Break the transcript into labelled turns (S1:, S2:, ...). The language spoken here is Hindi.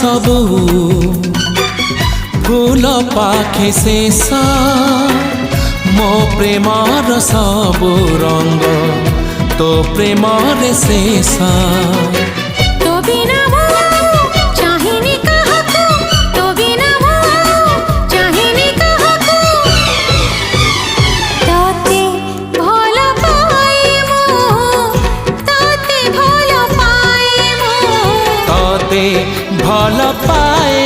S1: सबू फूल पाखे शेष मो प्रेमर सबू रंग तो प्रेमर शेष
S2: तो बिना वो चाहिनी काहाकू तो बिना वो चाहिनी काहाकू ताते भल पाए मो ताते भल पाए मो
S1: तते भल पाए